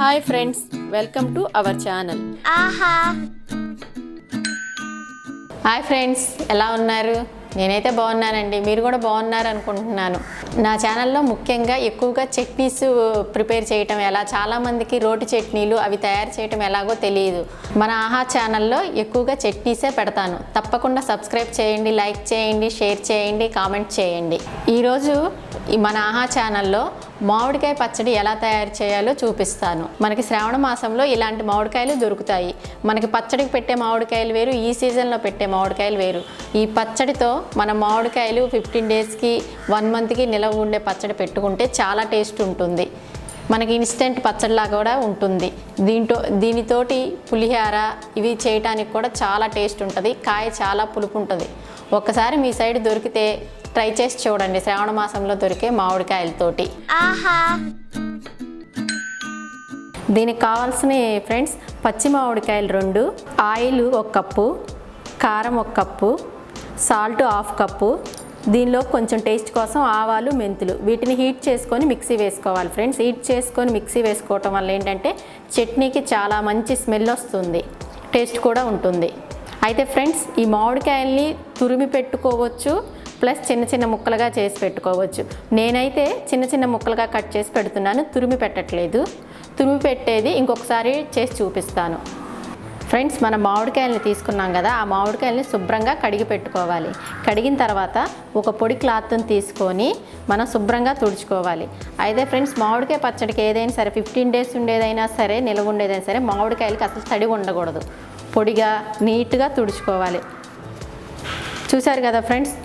Hi friends, welcome to our channel ఆహా. Hi friends, ఎలా ఉన్నారు? నేనైతే బాగున్నానండి, మీరు కూడా బాగున్నారు అనుకుంటున్నాను. నా ఛానల్లో ముఖ్యంగా ఎక్కువగా చట్నీస్ ప్రిపేర్ చేయటం ఎలా, చాలామందికి రోటి చట్నీలు అవి తయారు చేయటం ఎలాగో తెలియదు. మన ఆహా ఛానల్లో ఎక్కువగా చట్నీసే పెడతాను. తప్పకుండా సబ్స్క్రైబ్ చేయండి, లైక్ చేయండి, షేర్ చేయండి, కామెంట్ చేయండి. ఈరోజు మన ఆహా ఛానల్లో మామిడికాయ పచ్చడి ఎలా తయారు చేయాలో చూపిస్తాను. మనకి శ్రావణ మాసంలో ఇలాంటి మామిడికాయలు దొరుకుతాయి. మనకి పచ్చడికి పెట్టే మామిడికాయలు వేరు, ఈ సీజన్లో పెట్టే మామిడికాయలు వేరు. ఈ పచ్చడితో మన మామిడికాయలు 15 డేస్కి 1 మంత్కి నిలవ ఉండే పచ్చడి పెట్టుకుంటే చాలా టేస్ట్ ఉంటుంది. మనకి ఇన్స్టెంట్ పచ్చడిలాగా కూడా ఉంటుంది. దీనితోటి పులిహార ఇవి చేయడానికి కూడా చాలా టేస్ట్ ఉంటుంది. కాయ చాలా పులుపు ఉంటుంది. ఒక్కసారి మీ సైడ్ దొరికితే ట్రై చేసి చూడండి, శ్రావణ మాసంలో దొరికే మామిడికాయలతోటి. ఆహా. దీనికి కావాల్సిన ఫ్రెండ్స్, పచ్చి మామిడికాయలు 2, ఆయిల్ 1 కప్పు, కారం 1 కప్పు, సాల్ట్ 1/2 కప్పు, దీనిలో కొంచెం టేస్ట్ కోసం ఆవాలు, మెంతులు, వీటిని హీట్ చేసుకొని మిక్సీ వేసుకోవాలి ఫ్రెండ్స్. హీట్ చేసుకొని మిక్సీ వేసుకోవటం వల్ల ఏంటంటే చట్నీకి చాలా మంచి స్మెల్ వస్తుంది, టేస్ట్ కూడా ఉంటుంది. అయితే ఫ్రెండ్స్, ఈ మామిడికాయల్ని తురిమి పెట్టుకోవచ్చు, ప్లస్ చిన్న చిన్న ముక్కలుగా చేసి పెట్టుకోవచ్చు. నేనైతే చిన్న చిన్న ముక్కలుగా కట్ చేసి పెడుతున్నాను, తురిమి పెట్టట్లేదు. తురిమి పెట్టేది ఇంకొకసారి చేసి చూపిస్తాను. ఫ్రెండ్స్, మన మామిడికాయలని తీసుకున్నాం కదా, ఆ మామిడికాయలని శుభ్రంగా కడిగి పెట్టుకోవాలి. కడిగిన తర్వాత ఒక పొడి క్లాత్ని తీసుకొని మనం శుభ్రంగా తుడుచుకోవాలి. అయితే ఫ్రెండ్స్, మామిడికాయ పచ్చడికి ఏదైనా సరే 15 డేస్ ఉండేదైనా సరే, నిలవ ఉండేదైనా సరే, మామిడికాయలకి అసలు తడి ఉండకూడదు. పొడిగా నీట్గా తుడుచుకోవాలి. చూసారు కదా ఫ్రెండ్స్,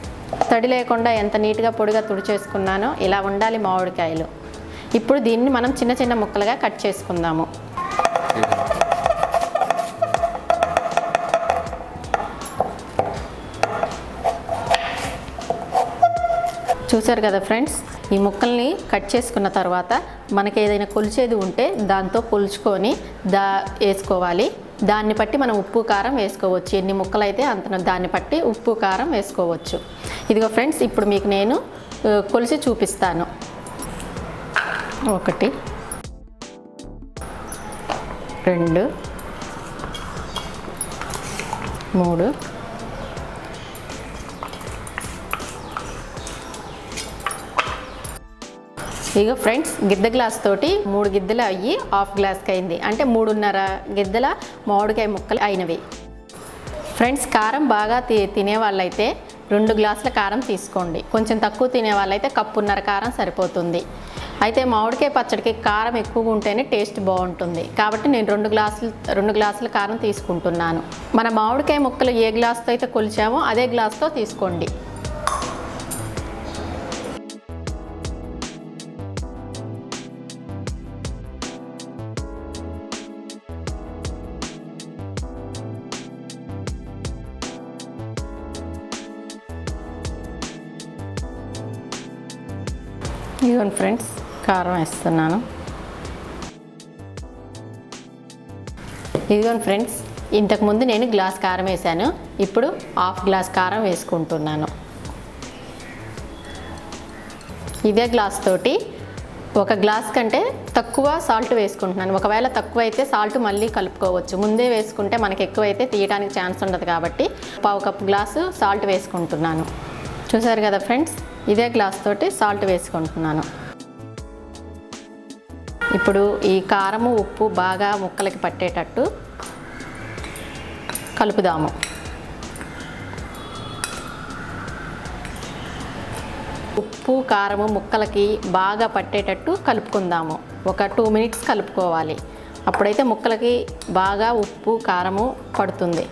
తడి లేకుండా ఎంత నీట్గా పొడిగా తుడిచేసుకున్నానో, ఇలా ఉండాలి మామిడికాయలు. ఇప్పుడు దీన్ని మనం చిన్న చిన్న ముక్కలుగా కట్ చేసుకుందాము. చూసారు కదా ఫ్రెండ్స్, ఈ ముక్కల్ని కట్ చేసుకున్న తర్వాత మనకి ఏదైనా కొలిచేది ఉంటే దాంతో కొలుచుకొని వేసుకోవాలి. దాన్ని బట్టి మనం ఉప్పు కారం వేసుకోవచ్చు. ఎన్ని ముక్కలు అయితే అంత దాన్ని బట్టి ఉప్పు కారం వేసుకోవచ్చు. ఇదిగో ఫ్రెండ్స్, ఇప్పుడు మీకు నేను కొలిసి చూపిస్తాను. 1 2 3 ఇక ఫ్రెండ్స్, గిద్ద గ్లాస్ తోటి 3 గిద్దలు అయ్యి 1/2 గ్లాస్కి అయింది. అంటే 3.5 గిద్దల మామిడికాయ ముక్కలు అయినవి. ఫ్రెండ్స్, కారం బాగా తినే వాళ్ళైతే 2 గ్లాసుల కారం తీసుకోండి. కొంచెం తక్కువ తినే వాళ్ళైతే 1.5 కప్పు కారం సరిపోతుంది. అయితే మామిడికాయ పచ్చడికి కారం ఎక్కువగా ఉంటేనే టేస్ట్ బాగుంటుంది. కాబట్టి నేను 2 గ్లాసుల కారం తీసుకుంటున్నాను. మన మామిడికాయ ముక్కలు ఏ గ్లాస్తో అయితే కొలిచామో అదే గ్లాస్తో తీసుకోండి. ఇదిగోండి ఫ్రెండ్స్, కారం వేస్తున్నాను. ఇదిగోండి ఫ్రెండ్స్, ఇంతకుముందు నేను గ్లాస్ కారం వేసాను, ఇప్పుడు 1/2 గ్లాస్ కారం వేసుకుంటున్నాను. ఇదే గ్లాస్ తోటి 1 గ్లాస్ కంటే తక్కువ సాల్ట్ వేసుకుంటున్నాను. ఒకవేళ తక్కువ అయితే సాల్ట్ మళ్ళీ కలుపుకోవచ్చు. ముందే వేసుకుంటే మనకి ఎక్కువైతే తీయడానికి ఛాన్స్ ఉండదు కాబట్టి 1/2 కప్పు గ్లాసు సాల్ట్ వేసుకుంటున్నాను. చూసారు కదా ఫ్రెండ్స్, ఇదే గ్లాస్ తోటి సాల్ట్ వేసుకుంటున్నాను. ఇప్పుడు ఈ కారము ఉప్పు బాగా ముక్కలకి పట్టేటట్టు కలుపుదాము. ఉప్పు కారము ముక్కలకి బాగా పట్టేటట్టు కలుపుకుందాము. ఒక 2 మినిట్స్ కలుపుకోవాలి. అప్పుడైతే ముక్కలకి బాగా ఉప్పు కారము పడుతుంది.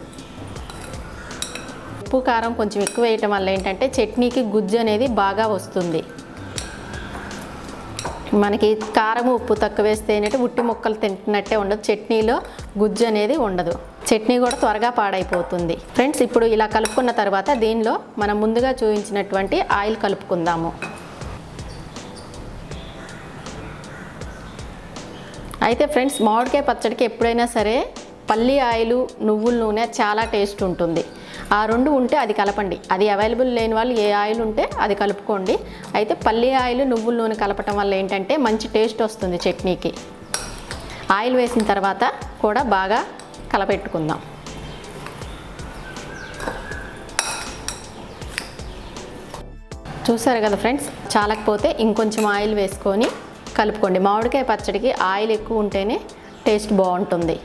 ఉప్పు కారం కొంచెం ఎక్కువ వేయటం వల్ల ఏంటంటే చట్నీకి గుజ్జు అనేది బాగా వస్తుంది. మనకి కారం ఉప్పు తక్కువ వేస్తే ఏంటంటే ఉట్టి ముక్కలు తింటున్నట్టే ఉండదు, చట్నీలో గుజ్జు అనేది ఉండదు. చట్నీ కూడా త్వరగా పాడైపోతుంది. ఫ్రెండ్స్, ఇప్పుడు ఇలా కలుపుకున్న తర్వాత దీనిలో మనం ముందుగా చూపించినటువంటి ఆయిల్ కలుపుకుందాము. అయితే ఫ్రెండ్స్, మామిడికాయ పచ్చడికి ఎప్పుడైనా సరే పల్లి ఆయిల్, నువ్వుల నూనె చాలా టేస్ట్ ఉంటుంది. ఆ రెండు ఉంటే అది కలపండి. అది అవైలబుల్ లేని వాళ్ళు ఏ ఆయిల్ ఉంటే అది కలుపుకోండి. అయితే పల్లి ఆయిల్ నువ్వుల నూనె కలపటం వల్ల ఏంటంటే మంచి టేస్ట్ వస్తుంది చట్నీకి. ఆయిల్ వేసిన తర్వాత కూడా బాగా కలపెట్టుకుందాం. చూసారు కదా ఫ్రెండ్స్, చాలకపోతే ఇంకొంచెం ఆయిల్ వేసుకొని కలుపుకోండి. మామిడికాయ పచ్చడికి ఆయిల్ ఎక్కువ ఉంటేనే టేస్ట్ బాగుంటుంది.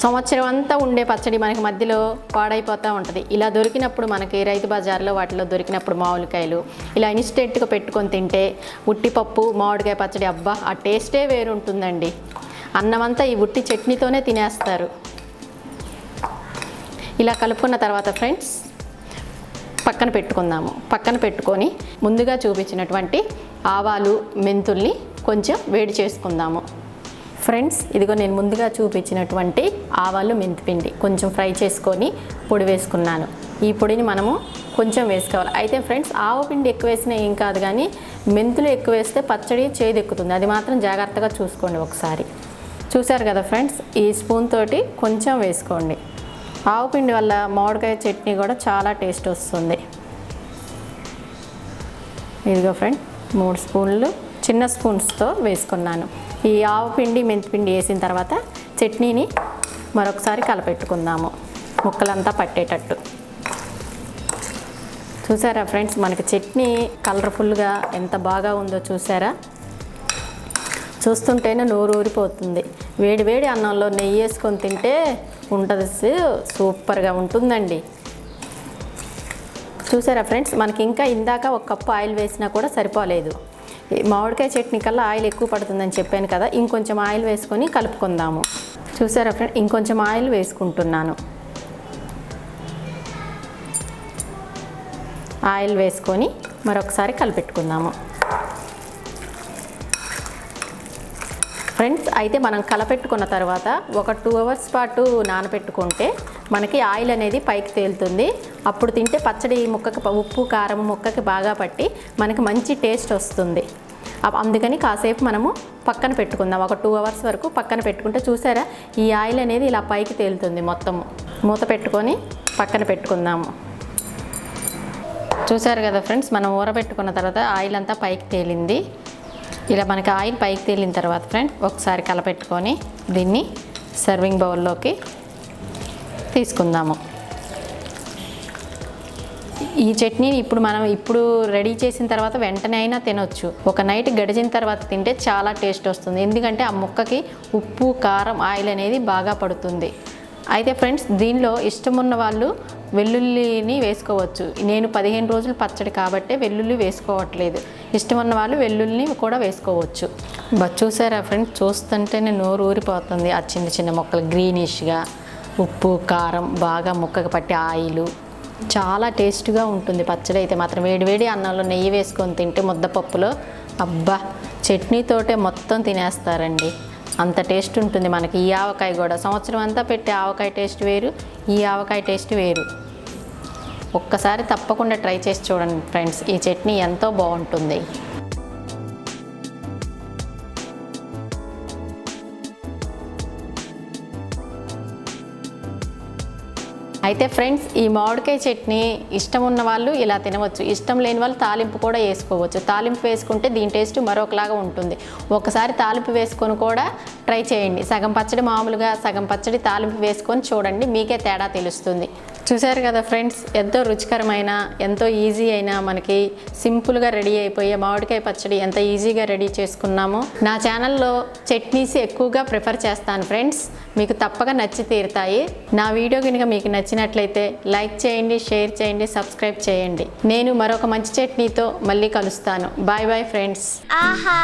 సంవత్సరం అంతా ఉండే పచ్చడి మనకి మధ్యలో పాడైపోతూ ఉంటుంది. ఇలా దొరికినప్పుడు మనకి రైతు బజార్లో వాటిలో దొరికినప్పుడు మామిడికాయలు ఇలా ఇన్స్టెంట్గా పెట్టుకొని తింటే ఉట్టిపప్పు మామిడికాయ పచ్చడి అబ్బా ఆ టేస్టే వేరు ఉంటుందండి. అన్నమంతా ఈ ఉట్టి చట్నీతోనే తినేస్తారు. ఇలా కలుపుకున్న తర్వాత ఫ్రెండ్స్ పక్కన పెట్టుకుందాము. పక్కన పెట్టుకొని ముందుగా చూపించినటువంటి ఆవాలు మెంతుల్ని కొంచెం వేడి చేసుకుందాము. ఫ్రెండ్స్ ఇదిగో నేను ముందుగా చూపించినటువంటి ఆవాలు మెంతిపిండి కొంచెం ఫ్రై చేసుకొని పొడి వేసుకున్నాను. ఈ పొడిని మనము కొంచెం వేసుకోవాలి. అయితే ఫ్రెండ్స్ ఆవపిండి ఎక్కువ వేసినా ఏం కాదు, కానీ మెంతులు ఎక్కువ వేస్తే పచ్చడి చేదెక్కుతుంది. అది మాత్రం జాగ్రత్తగా చూసుకోండి ఒకసారి. చూసారు కదా ఫ్రెండ్స్, ఈ స్పూన్ తోటి కొంచెం వేసుకోండి. ఆవపిండి వల్ల మామిడికాయ చట్నీ కూడా చాలా టేస్ట్ వస్తుంది. ఇదిగో ఫ్రెండ్ 3 స్పూన్లు చిన్న స్పూన్స్తో వేసుకున్నాను. ఈ ఆవపిండి మెంతిపిండి వేసిన తర్వాత చట్నీని మరొకసారి కలపెట్టుకుందాము ముక్కలంతా పట్టేటట్టు. చూసారా ఫ్రెండ్స్, మనకి చట్నీ కలర్ఫుల్గా ఎంత బాగా ఉందో చూసారా? చూస్తుంటేనే నోరు ఊరిపోతుంది. వేడి వేడి అన్నంలో నెయ్యి వేసుకొని తింటే ఉంటుంది, సూపర్గా ఉంటుందండి. చూసారా ఫ్రెండ్స్, మనకి ఇంకా ఇందాక 1 కప్పు ఆయిల్ వేసినా కూడా సరిపోలేదు. మామిడికాయ చట్నీ కల్లా ఆయిల్ ఎక్కువ పడుతుందని చెప్పాను కదా, ఇంకొంచెం ఆయిల్ వేసుకొని కలుపుకుందాము. చూసారా ఫ్రెండ్, ఇంకొంచెం ఆయిల్ వేసుకుంటున్నాను. ఆయిల్ వేసుకొని మరొకసారి కలిపెట్టుకుందాము. ఫ్రెండ్స్ అయితే మనం కలపెట్టుకున్న తర్వాత ఒక 2 అవర్స్ పాటు నానబెట్టుకుంటే మనకి ఆయిల్ అనేది పైకి తేలుతుంది. అప్పుడు తింటే పచ్చడి ముక్కకి ఉప్పు కారం ముక్కకి బాగా పట్టి మనకి మంచి టేస్ట్ వస్తుంది. అందుకని కాసేపు మనము పక్కన పెట్టుకుందాం. ఒక 2 అవర్స్ వరకు పక్కన పెట్టుకుంటే చూసారా ఈ ఆయిల్ అనేది ఇలా పైకి తేలుతుంది. మొత్తము మూత పెట్టుకొని పక్కన పెట్టుకుందాము. చూసారు కదా ఫ్రెండ్స్, మనం ఊరబెట్టుకున్న తర్వాత ఆయిల్ అంతా పైకి తేలింది. ఇలా మనకి ఆయిల్ పైకి తేలిన తర్వాత ఫ్రెండ్ ఒకసారి కలపెట్టుకొని దీన్ని సర్వింగ్ బౌల్లోకి తీసుకుందాము. ఈ చట్నీని ఇప్పుడు రెడీ చేసిన తర్వాత వెంటనే అయినా తినొచ్చు. ఒక నైట్ గడిచిన తర్వాత తింటే చాలా టేస్ట్ వస్తుంది. ఎందుకంటే ఆ ముక్కకి ఉప్పు కారం ఆయిల్ అనేది బాగా పడుతుంది. అయితే ఫ్రెండ్స్ దీనిలో ఇష్టం ఉన్న వాళ్ళు వెల్లుల్లిని వేసుకోవచ్చు. నేను 15 రోజులు పచ్చడి కాబట్టి వెల్లుల్లి వేసుకోవట్లేదు. ఇష్టం ఉన్న వాళ్ళు వెల్లుల్లిని కూడా వేసుకోవచ్చు. చూసారా ఫ్రెండ్స్, చూస్తుంటేనే నోరు ఊరిపోతుంది. ఆ చిన్న చిన్న ముక్కలు గ్రీనిష్గా ఉప్పు కారం బాగా ముక్కకి పట్టి ఆయిల్ చాలా టేస్ట్గా ఉంటుంది. పచ్చడి అయితే మాత్రం వేడివేడి అన్నంలో నెయ్యి వేసుకొని తింటే ముద్దపప్పులో అబ్బా చట్నీతోటే మొత్తం తినేస్తారండి. అంత టేస్ట్ ఉంటుంది మనకి. ఈ ఆవకాయ కూడా సంవత్సరం అంతా పెట్టే ఆవకాయ టేస్ట్ వేరు, ఈ ఆవకాయ టేస్ట్ వేరు. ఒక్కసారి తప్పకుండా ట్రై చేసి చూడండి ఫ్రెండ్స్, ఈ చట్నీ ఎంతో బాగుంటుంది. అయితే ఫ్రెండ్స్ ఈ మామిడికాయ చట్నీ ఇష్టం ఉన్న వాళ్ళు ఇలా తినవచ్చు. ఇష్టం లేని వాళ్ళు తాలింపు కూడా వేసుకోవచ్చు. తాలింపు వేసుకుంటే దీని టేస్ట్ మరొకలాగా ఉంటుంది. ఒకసారి తాలింపు వేసుకొని కూడా ట్రై చేయండి. సగం పచ్చడి మామూలుగా సగం పచ్చడి తాలింపు వేసుకొని చూడండి, మీకే తేడా తెలుస్తుంది. చూసారు కదా ఫ్రెండ్స్, ఎంతో రుచికరమైన ఎంతో ఈజీ అయినా మనకి సింపుల్గా రెడీ అయిపోయే మామిడికాయ పచ్చడి ఎంత ఈజీగా రెడీ చేసుకున్నామో. నా ఛానల్లో చట్నీస్ ఎక్కువగా ప్రిఫర్ చేస్తాను ఫ్రెండ్స్, మీకు తప్పక నచ్చి తీరుతాయి. నా వీడియో కనుక మీకు నచ్చినట్లయితే లైక్ చేయండి, షేర్ చేయండి, సబ్స్క్రైబ్ చేయండి. నేను మరొక మంచి చట్నీతో మళ్ళీ కలుస్తాను. Bye bye friends. ఆహా.